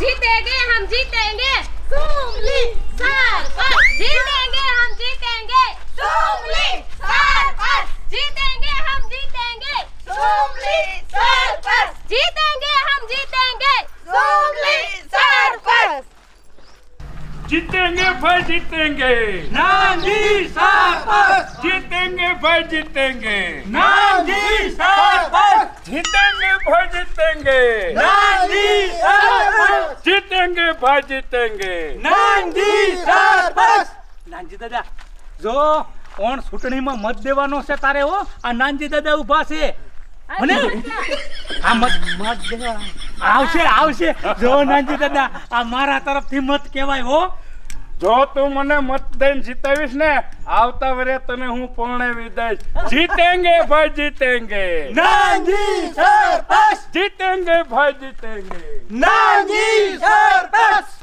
जीतेंगे हम जीतेंगे सुमली सरपंच जीतेंगे हम जीतेंगे सुमली सरपंच जीतेंगे हम जीतेंगे सुमली सरपंच जीतेंगे हम जीतेंगे सुमली सरपंच जीतेंगे भाई जीतेंगे नांदी सरपंच जीतेंगे भाई जीतेंगे नांदी सरपंच जीतेंगे भाई जीतेंगे नांदी सरपंच जीतेंगे भाई जीतेंगे નાનજી સરપંચ નાનજી દાદા જો કોણ ચૂંટણીમાં મત દેવાનો છે તારે હો આ નાનજી દાદા ઊભા છે મને આ મત દેવા આવશે આવશે જો નાનજી દાદા આ મારા તરફથી મત કહેવાય હો જો તું મને મત દઈને જીતાવીશ ને આવતા વરે તને હું પરણાવી દઈશ જીतेंगे भाई जीतेंगे નાનજી સરપંચ जीतेंगे भाई जीतेंगे નાનજી સરપંચ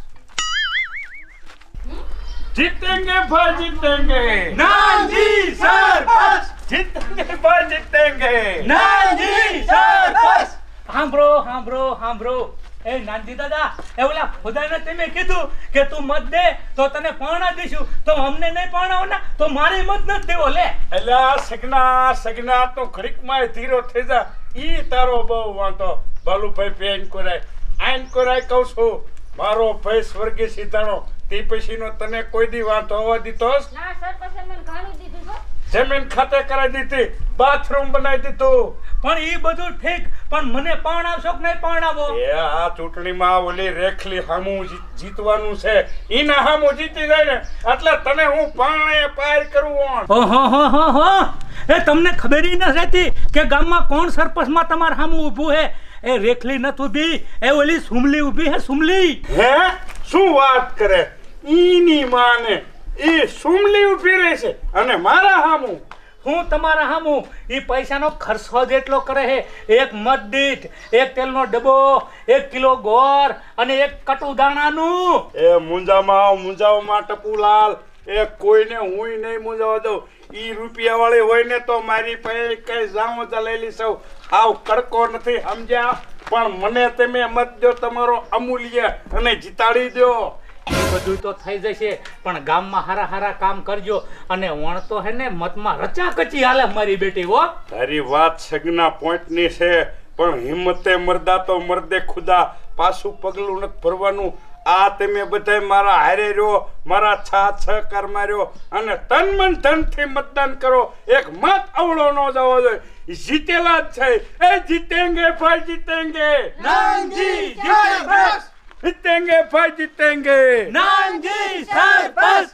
जीतेंगे भाई जीतेंगे નાનજી સરપંચ जीतेंगे भाई जीतेंगे નાનજી સરપંચ સાંભળો સાંભળો સાંભળો એ નાનજી દાદા એ ઓલા ખુદાને તમે કીધું કે તું મત દે તો તને પરણા દઈશું તો અમને નહીં પરણાવો ને તો મારે મત નથી દેવો લે એલા સગના સગના તો ઘડીકમાં ધીરો થઈ જા ઈ તારો બહુ વાંધો બાલુભાઈ પેન કોરાય આઈન કોરાય કહું છું મારો ભાઈ સ્વર્ગી સીધાણો તે પછીનો તને કોઈ દી વાંધો હોવા દીધોસ ના સરપંચ મને ઘણું દીધું છો જમીન ખાતે કરાવી દીધી બાથરૂમ બનાવી દીધું પણ ઈ બધું ઠીક પણ મને પરણાવશો કે નહીં પરણાવો એ આ ચૂંટણીમાં ઓલી રેખલી હામું જીતવાનું છે ઈના હામું જીતી જાય ને એટલે તને હું પાણે પાર કરું ઓહો હો હો હો એ તમને ખબર ય ન રહેતી કે ગામમાં કોણ સરપંચમાં તમારા સામું ઊભું હે એ રેખલી નથી ઊભી એ ઓલી સુમલી ઊભી હે સુમલી હે શું વાત કરે ઈની માને ઈ સુમલી ઉભી રહી છે અને મારા હામું હું તમારા સામું ઈ પૈસાનો ખર્ચો જેટલો કરે હે એક મત દીઠ એક તેલનો ડબ્બો 1 કિલો ગોળ અને એક કટુ દાણાનું એ મુંજાવમાં ટપુલાલ એ કોઈને હુંય નહીં મુંજાવા દઉં ઈ રૂપિયાવાળી હોય ને તો મારી પાસે કઈ જાઉં ચાલેલી સૌ આવ કડકો નથી સમજ્યા પણ મને તમે મત દો તમારો અમૂલ્ય અને જીતાડી દો એ બધું તો થઈ જશે પણ ગામમાં હારા હારા કામ કરજો અને વણ તો હે ને મતમાં રચાકચી હાલે મારી બેટી હો તારી વાત સગના પોઈન્ટની છે પણ હિંમતે મરદા તો મર્દે ખુદા પાછું પગલું નથી ભરવાનું આ તમે બધાય મારા હારે રહ્યો મારા સહકાર માર્યો અને તન મન ધનથી મતદાન કરો એક મત અવળો ન જવો જોઈએ જીતેલા જ છે એ જીતેંગે ભાઈ જીતેંગે નાનજી સરપંચ जीतेंगे भाई जीतेंगे નાનજી સરપંચ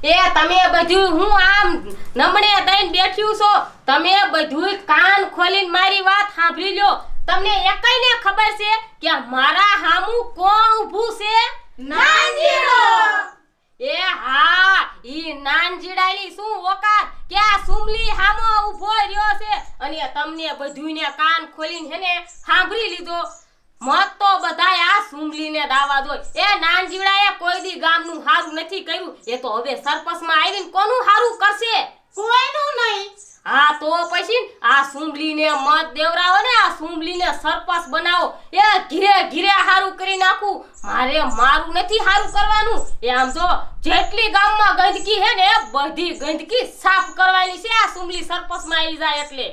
એ તમે બધું હું આમ નમણે દઈને બેઠ્યું છો તમે બધું કાન ખોલીને મારી વાત સાંભળી લો તમને એકઈને ખબર છે કે મારા હામું કોણ ઊભું છે નાનજીડો એ હા ઈ નાનજીડાની શું ઓકાત કે આ સુમલી હામો ઊભો રહ્યો છે અને તમને બધુંને કાન ખોલીને હેને સાંભળી લીધો મત તો બધાય આ સુમલીને દાવા દો એ નાનજીડાએ કોઈ દી ગામનું હારું નથી કર્યું એ તો હવે સરપંચમાં આવીને કોનું હારું કરશે કોઈનું નહીં હા તો પછી આ સુમલીને મત દેવરાવો ને આ સુમલીને સરપંચ બનાવો એ ઘીરે ઘીરે હારું કરી નાખું મારે મારું નથી હારું કરવાનું એ આમ જો જેટલી ગામમાં ગંદકી હે ને બધી ગંદકી સાફ કરવાની છે આ સુમલી સરપંચમાં આવી જાય એટલે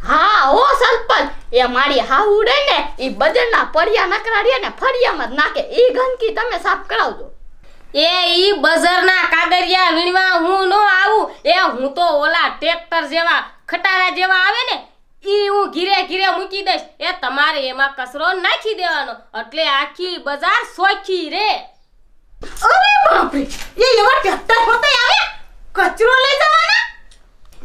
હા ઓ સરપંચ એ મારી હાઉડે ને ઈ બજરના પરિયા નકરાડીએ ને ફળિયામાં જ નાખે ઈ ગંદકી તમે સાફ કરાવજો એ ઈ બજારના કાગરિયા વીણવા હું નો આવું એ હું તો ઓલા ટ્રેક્ટર જેવા ખટારા જેવા આવે ને ઈ હું ઘીરે ઘીરે મૂકી દઈશ એ તમારે એમાં કચરો નાખી દેવાનો એટલે આખી બજાર સોખી રે અરે બાપ રે એ એવા ટ્રેક્ટર હોતે આવે કચરો લઈ જવાના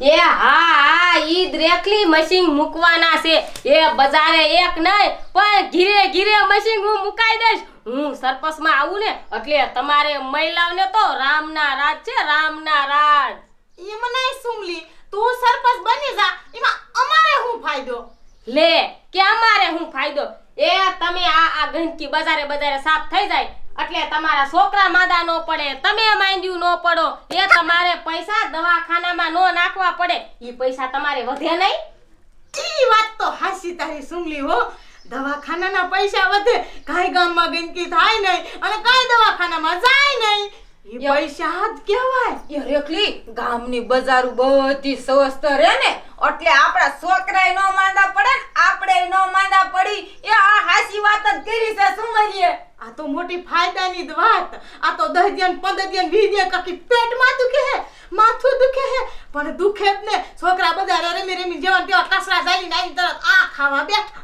એ હા ઈ રેખલી મશીન મૂકવાના છે એ બજારે એક નહીં પણ ઘીરે ઘીરે મશીન હું મુકાઈ દઈશ હું સરપંચમાં આવું ને એટલે તમારે મહિલાઓને તો રામના રાજ છે રામના રાજ એ મને સુમલી તું સરપંચ બની જા એમાં અમારે શું ફાયદો લે કે અમારે શું ફાયદો એ તમે આ ગંદકી બજારે સાફ થઈ જાય એટલે તમારા છોકરા માદા નો પડે તમે માંડ્યું નો પડો એ તમારે પૈસા દવાખાનામાં નો નાખવા પડે ઈ પૈસા તમારે વધે નહીં વાત તો હાસી તારી સુમલી હો. દવાખાનાના પૈસા વધે, કાંઈ ગામમાં ગંદકી થાય નહીં અને કાંઈ દવાખાનામાં જાય નહીં. ઈ પૈસા જ કહેવાય. એ રેખલી ગામની બજારું બધી સ્વસ્થ રહે ને એટલે આપણા છોકરાય નો માંદા પડે ને આપણે નો માંદા પડી. એ આ હાસી વાત જ કરી છે સુમલીએ. આ તો મોટી ફાયદાની જ વાત. આ તો 10 દિન 15 દિન 20 દિન કાકી પેટમાં દુખે હે, માથું દુખે હે, પણ દુખે જ ને. છોકરા બધા રમી રમી જેવા તેવા કસરા જાય ને તરત આ ખાવા બેઠા.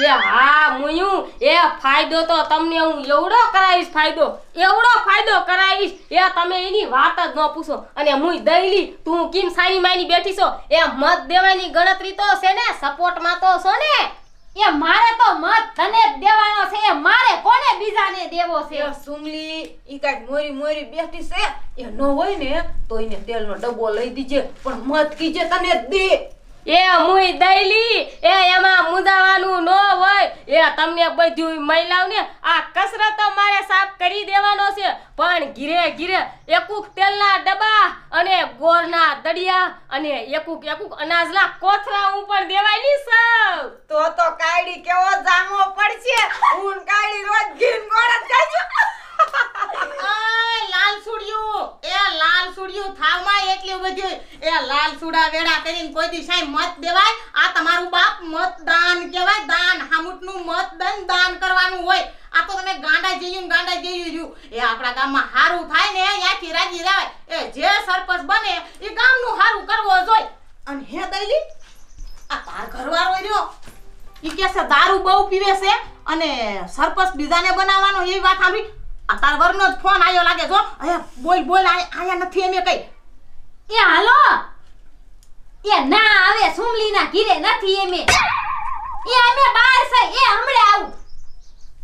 એ હા મુયું, એ ફાયદો તો તમને હું એવડો કરાવીશ, એવડો ફાયદો કરાવીશ, એ તમે એની વાત જ ન પૂછો. અને મુય દઈલી તું કેમ સાની માની બેઠી છો? એ મત દેવાની ગણતરી તો છે ને, સપોર્ટમાં તો છો ને. એ મારે તો મત તને જ દેવાનો છે. એ મારે કોને બીજાને દેવો છે? એ સુમલી ઈ કાંઈક મોરી મોરી બેઠી છે. એ ન હોય ને તો એને તેલનો ડબ્બો લઈ દીજે, પણ મત કીજે તને જ દે. એ મુય દઈલી એ એમાં મુદાવાનું ન હોય. એ તમને બધું મહિલાઓ ને આ કસરતો મારે સાફ કરી દેવાનો છે, પણ ઘીરે ઘીરે એકુક તેલના ડબ્બા અને ગોળના દડિયા અને એકુક અનાજના કોથળા હું પણ દેવાની સૌ. તો કાયડી કેવો જામો પડશે. હું કાયડી રોજ ઘીન ગોળ જ ખાજો. લાલ સુડિયું થાવમાં એટલું બધું. એ લાલ સુડા વેડા કરીને કોઈ દી સાઈ મત દેવાય? આ તમારું બાપ મતદાન કહેવાય. દાન હામુટનું મતદાન દાન કરવાનું હોય. આ તો તમે ગાંડા જેયું રહ્યું. એ આપણા ગામમાં હારું થાય ને ત્યાંથી રાજી રહેવાય. એ જે સરપંચ બને એ ગામનું હારું કરવો જોઈએ. અને હે દઈલી આ તાર ઘરવાળો રહ્યો ઈ કે છે દારૂ બહુ પીવે છે અને સરપંચ બીજાને બનાવવાનો એવી વાત સાંભળી. આ તાર વરનો જ ફોન આવ્યો લાગે જો. અહીંયા બોલ આયા નથી એમે કઈ. એ હાલો. એ ના આવે સુમલીના ઘીરે નથી એમે. એ અમે બહાર છે. એ હમણે આવું.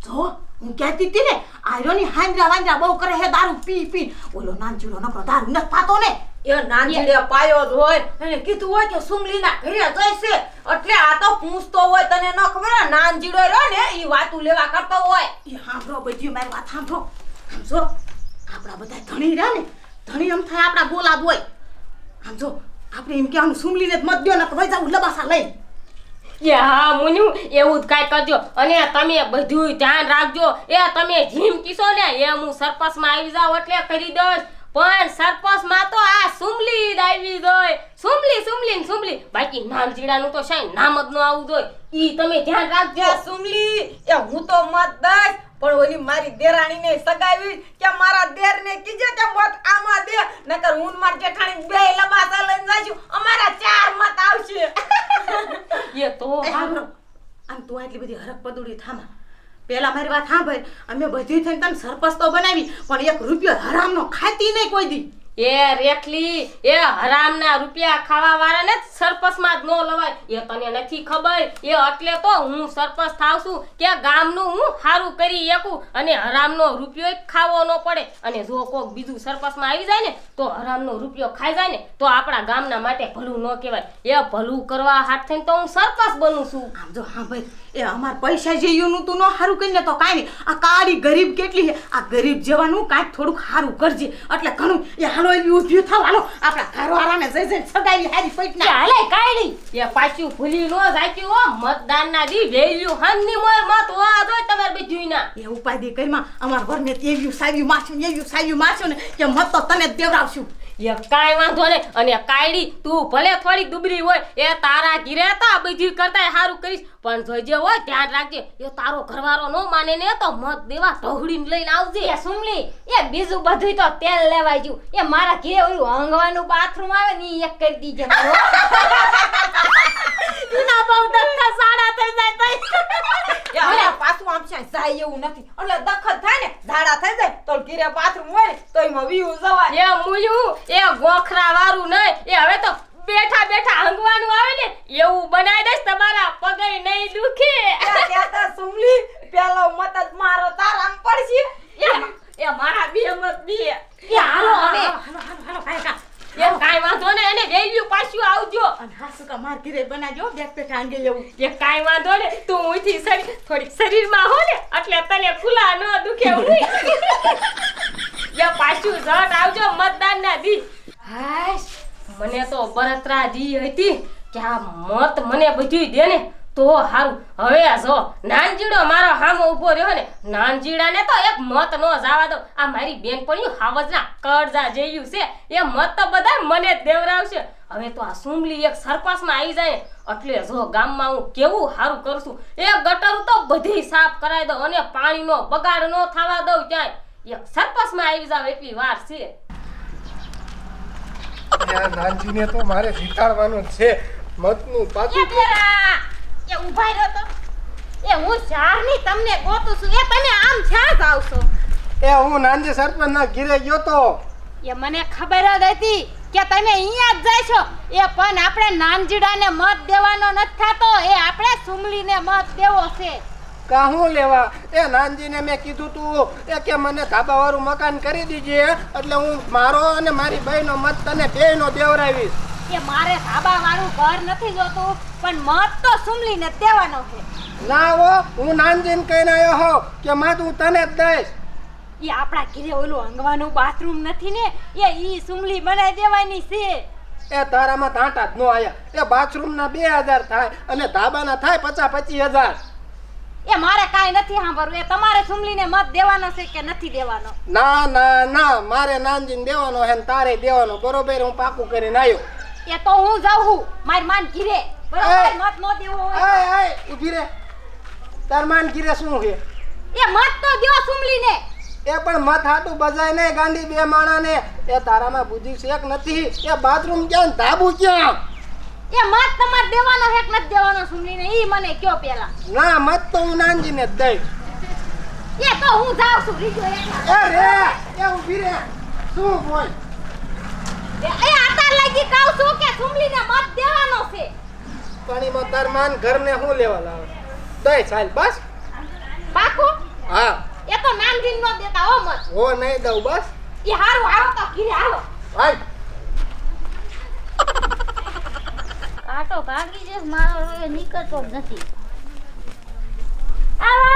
જો હું કહેતી હતી ને આર્યો ની હાંજરા બહુ કરે હે દારૂ પી. ઓલો નાનજીડો નકરો દારૂ ન પાતો ને. એ નાનજીડે પાયો જ હોય અને કીધું હોય કે સુમલીના ઘરે જઈશે એટલે આ તો પૂછતો હોય. તને ન ખબર નાનજીડો રહ્યો ને ઈ વાતું લેવા કરતો હોય. એ સાંભળો બધી મારી વાત સાંભળો. આમ જો આપણા બધા ધણી રહ્યા ને, ધણી એમ થાય આપણા ગોલાદ હોય. આમ જો આપણે એમ કહેવાનું સુમલીને જ મત દ્યો ને તો વઈ જાવ લબાસા લઈ. એ હા મુન્યું, એવું જ કાંઈ કરજો. અને તમે બધું ધ્યાન રાખજો. એ તમે જીમ કીશો ને એ હું સરપંચમાં આવી જાઉં એટલે કરી દઈશ, પણ સરપંચમાં તો આ સુમલી જ આવી જોઈએ. સુમલી બાકી નામ જીડાનું તો શાય નામ જ ન આવવું જોઈએ. ઈ તમે ધ્યાન રાખજો. સુમલી એ હું તો મત દઈશ, પણ ઓલી મારી દેરાણીને સગાવી કે મારા દેરને કીજે કે મત આમાં દે, નકર હું માર જેઠાણી બે લબાસા લઈને જાશું. અમારા 4 મત આવશે. એ તો સાંભળો આમ તું આટલી બધી હરક પદુડી થામા. પેલા મારી વાત સાંભળ. અમે બધી થઈને તને સરપંચ તો બનાવી, પણ 1 રૂપિયો હરામનો ખાતી નહીં કોઈ દી. એ રેખલી એ હરામના રૂપિયા ખાવા વાળાને જ સરપંચમાં જ ન લવાય. એ તને નથી ખબર? એ એટલે તો હું સરપંચ થાવ છું કે ગામનું હું સારું કરી શકું અને હરામનો રૂપિયો ખાવો ન પડે. અને જો કોક બીજું સરપંચમાં આવી જાય ને તો હરામનો રૂપિયો ખાઈ જાય ને તો આપણા ગામના માટે ભલું ન કહેવાય. એ ભલું કરવા હાથ થઈને તો હું સરપંચ બનું છું. આમ જો હા ભાઈ એ અમાર પૈસા જેયુંનું તું ન સારું કરીને તો કાંઈ નહીં. આ કાળી ગરીબ કેટલી છે, આ ગરીબ જેવાનું કાંઈક થોડુંક સારું કરજે એટલે ઘણું. એ હાલો એવી ઊભી થાવ. હાલો આપણા ઘરવાળાને જઈ સગાવી હારી પૈટના. હાલે કાઢી એ પાછું ભૂલી ન જાચ્યું હો. મતદાનના દી વેલ્યુ હાનની મોય મત હોવા જોઈએ તમારે બધુંયના. એ ઉપાધિ કરીમાં અમાર ઘરને એવ્યું સાવ્યું મારશું ને કે મત તો તને જ દેવડાવશું. એ કાંઈ વાંધો નહીં. અને કાયડી તું ભલે થોડી દુબળી હોય એ તારા ઘીરે તો આ બધું કરતા સારું કરીશ, પણ જોજે હોય ધ્યાન રાખજે. એ તારો ઘરવાળો ન માને ને તો મત દેવા ઢોળીને લઈને આવજે. એ સુમલી એ બીજું બધું તો તેલ લેવાય ગયું. એ મારા ઘરે ઓલું હંગવાનું બાથરૂમ આવે ને ઈ એક કરી દીજે. એના બહુ દખા સાડા થઈ જાય એ હવે પાછું આમ છે જાય એવું નથી. એટલે દખત થાય ને ઝાડા થઈ જાય તો ઘરે બાથરૂમ હોય ને તો એમાં વ્યૂ જવાય. એ મુયું એ ગોખરા વાળું નહીં. એ હવે તો બેઠા બેઠા હંગવાનું આવે ને એવું બનાવી દઈશ તમારા પગે નહીં દુખે. ત્યાં તો સુમલી પેલો મત જ મારો તારામ પડશે. એ મારા બે મત બે. એ હાલો હવે હાલો કાકા. એ કાંઈ વાંધો નહીં. એને વેલ્યુ પાછું આવજો. અને હાસુ કા માર ઘરે બનાવજો બેક પેઠા આંગે એવું. એ કાંઈ વાંધો ને તું ઉઠી થોડીક શરીરમાં હો ને એટલે તને ખુલ્લા ન દુખે. એ પાછું જટ આવજો મતદાનના દી. હાશ મને તો બળતરા દી હતી કે આ મત મને બધું દે ને તો હારું. હવે જો નાનજીડો મારો હામો ઊભો રહ્યો ને, નાનજીડાને તો એક મત નો જવા દો. આ મારી બેનપણીયું હાવજના કરજા જેયું છે, એ મત તો બધા મને જ દેવરાવશે. હવે તો આ સુમલી એક સરપંચમાં આવી જાય એટલે જો ગામમાં હું કેવું સારું કરશું. એ ગટર તો બધી સાફ કરાવી દઉં અને પાણીનો બગાડ ન થવા દઉં. ક્યાંય એક સરપંચમાં આવી જાવ એટલી વાર છે. નાનજીને તો મારે જીતાડવાનું છે મતનું પાછું. એ ઊભા રહ્યો તો એ હું ચારની તમને ગોતું છું. એ તમે આમ છા જાવ છો? એ હું નાનજી સરપંચના ઘીરે ગયો તો. એ મને ખબર જ હતી કે તમે અહીંયા જ જાય છો. એ પણ આપણે નાનજીડાને મત દેવાનો નથી થતો, એ આપણે સુમલીને મત દેવો છે. કા હું લેવા? એ નાનજીને મેં કીધું તું એ કે મને ધાબાવાળું મકાન કરી દીજે એટલે હું મારો અને મારી બહેનો મત તને બેયનો દેવરાવીશ. કે મારે ધાબા વાળું ઘર નથી જોતું, પણ મત તો સુમલીને જ દેવાનો છે. ના હો, હું નાનજીને કહીને આવ્યો હો કે મત હું તને જ દઈશ. એ આપણા ઘરે ઓલું અંગવાનું બાથરૂમ નથી ને, એ ઈ સુમલી બનાવી દેવાની છે. એ તારામાં ધાંટા જ ન આયા. એ બાથરૂમના 2000 થાય અને ધાબાના થાય 50-25000. એ મારે કાંઈ નથી સાંભળવું. એ તમારે સુમલીને મત દેવાનો છે કે નથી દેવાનો? ના ના ના, મારે નાનજીને દેવાનો હે ને તારે દેવાનો. બરોબર, હું પાકું કરીને આવ્યો. એ તો હું જાઉં છું મારી માન ઘીરે. બરોબર, મત નો દેવો હોય એ ઊભી રે. તાર માન ઘીરે શું છે? એ મત તો દ્યો સુમલીને. એ પણ મત હાટું બજાય ને ગાંડી બે માણાને. એ તારામાં બુદ્ધિ શેક નથી. એ બાથરૂમ ક્યાં ને ધાબુ ક્યાં? એ મત તમારે દેવાનો છે કે નથી દેવાનો સુમલીને, ઈ મને કયો પેલા. ના, મત તો હું નાનજીને જ દઈશ. એ તો હું જાઉં છું રીજો એકલા. એ રે, એ ઊભી રે. શું બોલ? એ આતાર લાગી કહું છું કે સુમલીને મત દેવાનો છે. પાણીમાં તાર માન ઘરને હું લેવા લાવે? દઈશ હાલ બસ. પાકું? હા. એ તો નાનજીન નો દેતા હો મત. હો નહીં દઉં બસ. એ હારું આવો તો ઘીરે આવો. હાલ. આટો ભાગી જશે, મારો હવે નીકળતો જ નથી. આવો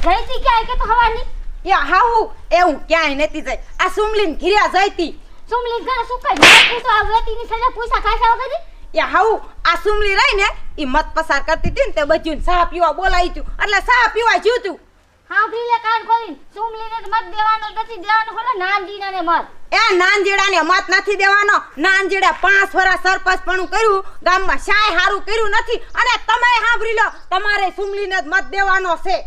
જઈતી ક્યાં કે તો હવાની? એ હાહુ એ હું ક્યાંય નથી જઈ. આ સુમલીન ઘીરે જઈતી. સુમલી ઘર શું કઈ પૂછો આ વેતીની સજા પૂછા ખાસા વગર? એ હાહુ આ સુમલી રહી ને ઈ મત પસાર કરતી હતી ને તે બધું ચા પીવા બોલાવી તું એટલે ચા પીવા જ્યું તું. હા ભીલે કાન ખોલીને સુમલીને મત દેવાનો નથી દેવાનો હોલે નાનજીડાને મત. એ નાનજીડાને મત નથી દેવાનો. નાનજીડા 5 વર્ષ સરપંચપણું કર્યું, ગામમાં શાય હારું કર્યું નથી અને તમે સાંભળી લો તમારે સુમલીને જ મત દેવાનો છે.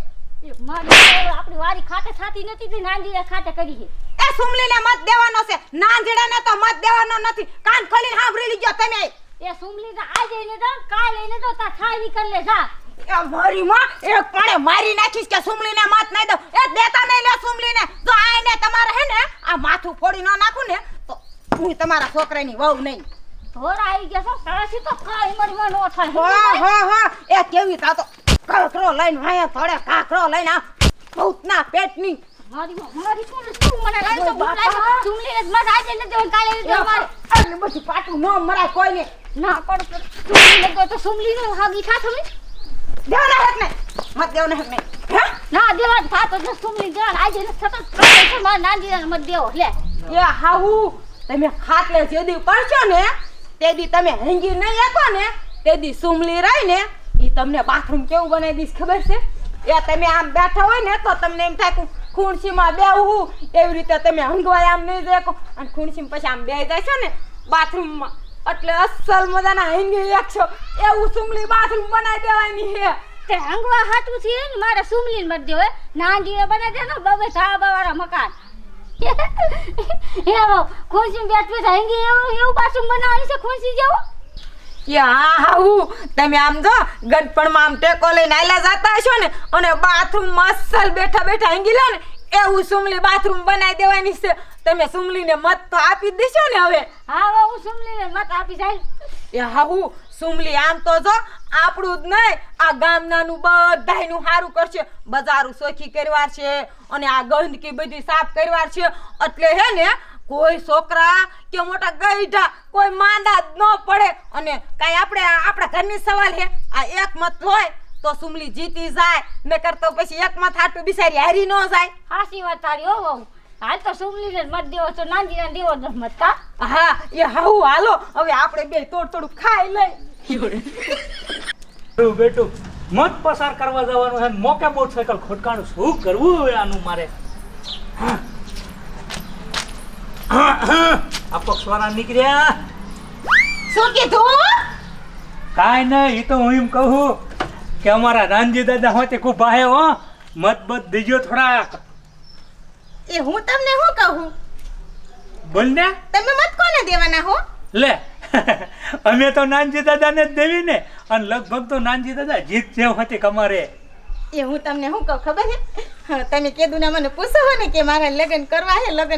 આપણી વારી ખાતે થાતી નથી તે નાનજીડા ખાતે કરી છે. એ સુમલીને મત દેવાનો છે, નાનજીડાને તો મત દેવાનો નથી. કાન ખોલીને સાંભળી લીજો તમે. એ સુમલીને આજે લઈને તો કાલ લઈને તો તા ખાઈ નીકળ લે જા. એ મારી માં એક પાણે મારી નાખીશ કે સુમલીને મત નહીં દઉં. એ દેતા નહીં લે સુમલીને. જો આઈને તમારે હે ને આ માથું ફોડી ન નાખું ને તો હું તમારા છોકરાની વહુ નહીં. ધોર આવી ગયા છો તારાથી તો કાઈ મરમાં નો થાય. હો હો હો એ કેવી તા તો કાકરો લઈને વાયા થોડે કાકરો લઈને આ ભૂતના પેટની મારી શું મને ગાય તો બાપા સુમલીને મત આજે ન દેવ કાલે ન દેવ મારે. એટલે બધી પાટું ન મરાય કોઈને. ના કોણ સુમલીને તો સુમલીને હાગી થા તમે દેવાના હક નહીં. મત દેવાના હક નહીં. હે ના દેવા થાતો જો સુમલી દેવા આજે ન થતો કાલે માર નાનજીને મત દેવો લે. એ હાહુ તમે ખાટલે જેદી પડશો ને તેદી તમે હંગી નહીં આકો ને તેદી સુમલી રહી ને ઈ તમને બાથરૂમ કેવું બનાવી દીશ ખબર છે? એ તમે આમ બેઠા હોય ને તો તમને એમ થાય કે ખુરશીમાં બેહું એવી રીતે તમે હંગવાય આમ નહીં દેખો અને ખુરશીમાં પછી આમ બેહી જાય છે ને બાથરૂમમાં એટલે અસલ મજાના હંગી એકશો એવું સુમલી બાથરૂમ બનાવી દેવાની છે. તે હંગવા હાટું છે ને મારે સુમલીને મત દેવો નાનજીને બનાવી દે ને બબે ધાબાવાળા મકાન. એવો ખુરશી બેઠ હંગી એવું પાછું બનાવવાની છે ખુરશી જેવું. હા હાઉ તમે આમ જો ગડપણમાં આમ ટેકો લઈને આયલા જાતા હશો ને અને બાથરૂમમાં અસલ બેઠા બેઠા હંગી લો ને એવું સુમલી બાથરૂમ બનાવી દેવાની છે. તમે સુમલીને મત તો આપી દેશો ને હવે? હા હું સુમલીને મત આપી જાય. એ હાઉ સુમલી આમ તો જો આપણું જ નહીં આ ગામનાનું બધાયનું સારું કરશે. બજારું સોખી કરવાર છે અને આ ગંદકી બધી સાફ કરવાર છે એટલે હે ને કોઈ છોકરા કે મોટા ગઈઢા કોઈ માંદા ન પડે. અને કાઈ આપણે આપણા ઘરની સવાલ છે આ એક મત હોય તો સુમલી જીતી જાય નકર તો પછી એક મત હાટું બિચારી હારી ન જાય. હાસી વાત તારી હો. હાલ તો સુમલીને મત દેવો છો નાનજીને દેવો જ મત કા હા એ હાઉ હાલો હવે આપણે બે થોડું ખાઈ લઈ બેટું મત પસાર કરવા જવાનું છે મોકે મોટરસાયકલ ખોટકાનું શું કરવું હવે આનું મારે આ પક્ષવાળા નીકળ્યા શું કીધું કાંઈ નહીં એ તો હું એમ કહું કે અમારા રાનજી દાદા હોતે ખૂબ ભાઈ હો મત બત દીજો થોડાક એ હું તમને શું કહું બોલ ને તમે મત કોને દેવાના હો લે અમે તો નાનજી દાદાને જ દેવી ને અને લગભગ તો નાનજી દાદા જીત જેવ હતી કમારે એ હું તમને શું કહું ખબર છે હા, તમે કીધું ને મને પૂછો હો ને કે મારા લગ્ન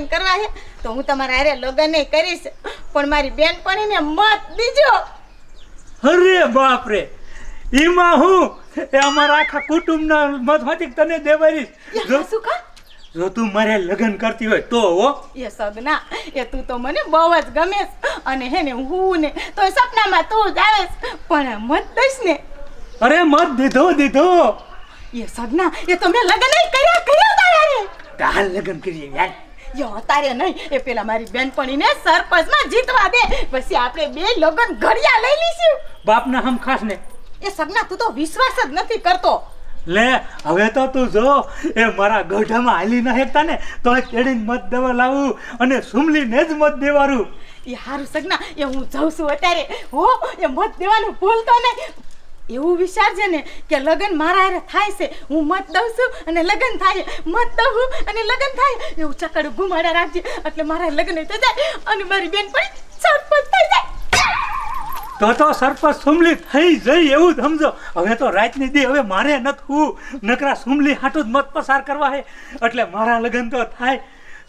કરવા હે તો હું તમારા હારે લગ્ન નહીં કરીશ પણ મારી બેનપણીને મત દીજો અરે બાપ રે એમાં હું એ અમારા આખા કુટુંબના મત હોતી તને દેવારીશ શું કા જો તું મારે લગ્ન કરતી હોય તો હો એ સગના એ તું તો મને બહુ જ ગમે અને હે ને હું ને તો સપનામાં તું જ આવેશ પણ મત દઈશ ને અરે મત દીધો એ સગના એ તો મેં લગ્ન નહીં કર્યા તારે હાલ લગ્ન કરીએ યાર યો તારે નહીં એ પેલા મારી બેનપણીને સરપંચમાં જીતવા દે પછી આપણે બે લગ્ન ઘડિયા લઈ લઈશું બાપના હમ ખાસ ને એ સગના તું તો વિશ્વાસ જ નથી કરતો લે હવે તો તું જો એ મારા ગઢામાં હાલી ના હેકતા ને તો તેડીને મત દેવા લાવું અને સુમલીને જ મત દેવાનું એ હારું સગના એ હું જાઉં છું અત્યારે હો એ મત દેવાનું ભૂલતો નહીં એવું વિચારજે ને કે લગ્ન મારા હારે થાય છે હું મત દઉં છું અને લગ્ન થાય મત દઉં અને લગ્ન થાય એવું ચકડું ઘુમાડા રાખજે એટલે મારા લગ્ન થઈ જાય અને મારી બેનપણી સરપંચ થઈ જાય તો સરપંચ સુમલી થઈ જઈ એવું જ સમજો હવે તો રાતની દી હવે મારે નથી નકરા સુમલી હાટું જ મત પસાર કરવા હે એટલે મારા લગ્ન તો થાય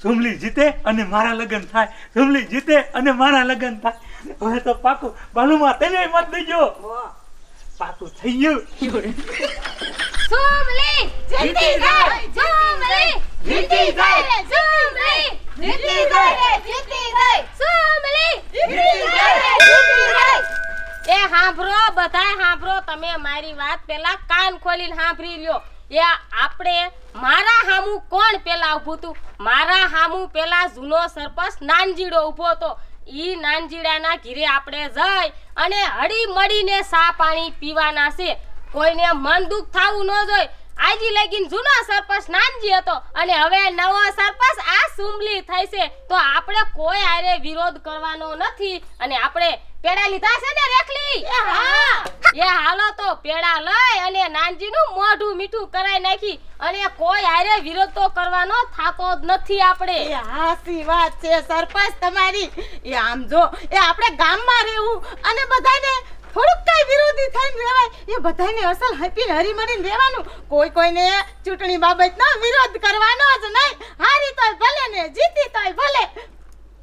સુમલી જીતે અને મારા લગ્ન થાય સુમલી જીતે અને મારા લગ્ન થાય હવે તો પાકું બાલુમાં તેને મત દેજો પાકું થઈ ગયું સુમલી જીતી જાય સુમલી જીતી જાય સુમલી જીતી જાય જીતી જાય સુમલી જીતી જાય જીતી જાય એ હાંભળો બધાય હાંભળો તમે મારી વાત પેલા કાન ખોલીને હાંભળી લ્યો એ આપણે મારા હામું કોણ પેલા ઊભું હતું મારા હામું પેલા જૂનો સરપંચ નાનજીડો ઊભો હતો ઈ નાનજીડાના ઘીરે આપણે જઈ અને હળી મળીને સા પાણી પીવાના છે કોઈને મન દુઃખ થાવું ન જોઈએ આજી લગીન જૂનો સરપંચ નાનજી હતો અને હવે નવો સરપંચ આ સુમલી થઈ છે તો આપણે કોઈ આરે વિરોધ કરવાનો નથી અને આપણે પેડા લીધા છે ને રેખલી હા એ હાલો તો પેડા લઈ અને નાનજીનું મોઢું મીઠું કરાઈ નાખી અને કોઈ આરે વિરોધ તો કરવાનો થાતો જ નથી આપણે એ હાસી વાત છે સરપંચ તમારી એ આમ જો એ આપણે ગામમાં રહેવું અને બધાને થોડુંક કઈ વિરોધી થઈને રહેવાય એ બધાને અસલ હપીને હરીમળીને રહેવાનું કોઈને ચૂંટણી બાબતનો વિરોધ કરવાનો જ નહીં હારી તોય ભલે ને જીતી તોય ભલે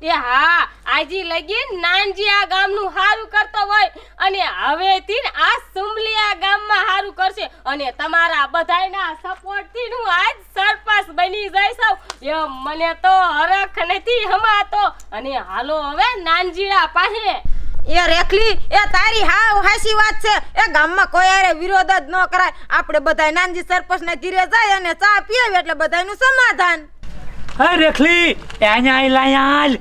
એ હા આજી લગીન નાનજી આ ગામનું હારું કરતો હોય અને હવેથી આ સુમલી આ ગામમાં હારું કરશે અને તમારા બધાયના સપોર્ટથી હું આજ સરપંચ બની જઈશ એ મને તો હરખ નથી હમાતો અને હાલો હવે નાનજીડા પાસે એ રેખલી એ તારી હાવ હાસી વાત છે એ ગામમાં કોઈ હારે વિરોધ જ ન કરાય આપણે બધાય નાનજી સરપંચને ઘીરે જાય અને ચા પીએ એટલે બધાયનું સમાધાન હા રેખલી એ અહીંયા આયલ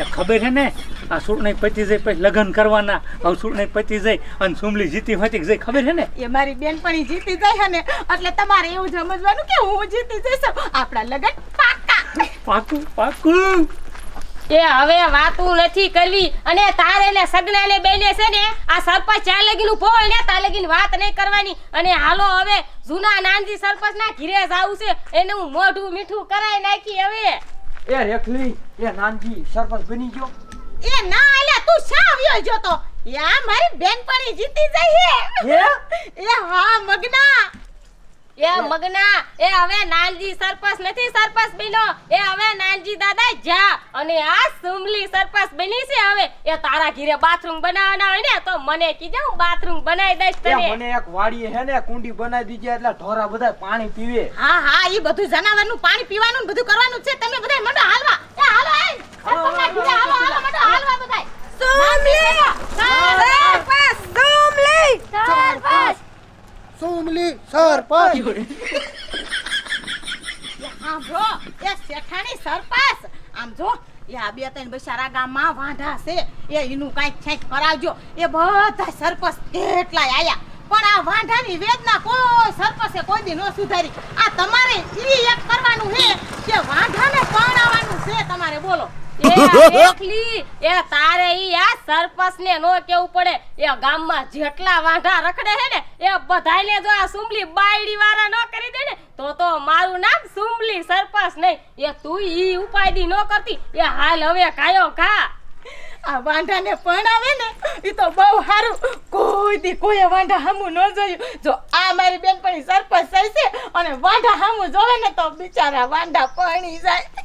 ખબર છે ને આ સુરણી પતી જાય પછી લગ્ન કરવાના હવે સુરણી પતી જાય અને સુમલી જીતી હોતી જાય ખબર છે ને એ મારી બેનપણી જીતી જાય ને એટલે તમારે એવું સમજવાનું કે હું જીતી જઈશ આપણા લગન પાક્કા પાકું એ હવે વાતું નથી કરવી અને તારે ને સગનાને બેને છે ને આ સરપંચ ચા લગીનું પોળ ને તા લગીન વાત નહીં કરવાની અને હાલો હવે જૂના નાનજી સરપંચના ઘીરે જાવું છે એનું મોઢું મીઠું કરાઈ નાખી હવે એ રેખલી એ નાનજી સરપંચ બની ગયો એ ના આલ્યા તું શા આવ્યો જો તો યા મારી બેનપણી જીતી જાય હે એ હા મગના એ મગના એ હવે નાનજી સરપંચ નથી સરપંચ બન્યો એ હવે નાનજી દાદા જા અને આ સુમલી સરપંચ બની છે હવે એ તારા ઘરે બાથરૂમ બનાવવાના હોય ને તો મને કીજે હું બાથરૂમ બનાવી દઈશ તને મને એક વાડીએ હે ને કુંડી બનાવી દીજે એટલે ઢોરા બધા પાણી પીવે હા ઈ બધું જનાવરનું પાણી પીવાનું બધું કરવાનું છે તમે બધા મંડો હાલવા એ હાલો એ હાલો મંડો હાલવા બધાય સુમલી સરપંચ આમ જો એ શેઠાણી સરપાસ આમ જો એ આ બે ત્રણ બચારા ગામમાં વાંઢા છે એ એનું કાંઈક છેક કરાવજો એ બધા સરપસ કેટલાય આયા પણ આ વાંઢાની વેદના કોઈ સરપસે કોઈ દી ન સુધારી આ તમારે ઈ એક કરવાનું છે કે વાંઢાને પરણાવવાનું છે તમારે બોલો એ એકલી એ તારે ઈ આ સરપંચને નો કેવું પડે એ ગામમાં જેટલા વાંઢા રખડે છે ને એ બધાયને જો આ સુમલી બાયડી વાળા ન કરી દે ને તો મારું નામ સુમલી સરપંચ નહીં એ તું ઈ ઉપાયદી ન કરતી એ હાલ હવે કાયો ખા આ વાંઢાને પરણાવે ને ઈ તો બહુ સારું કોઈ દી કોઈ વાંઢા હામું ન જોયું જો આ મારી બેનપણી સરપંચ થઈ છે અને વાંઢા હામું જોવે ને તો બિચારા વાંઢા પરણી જાય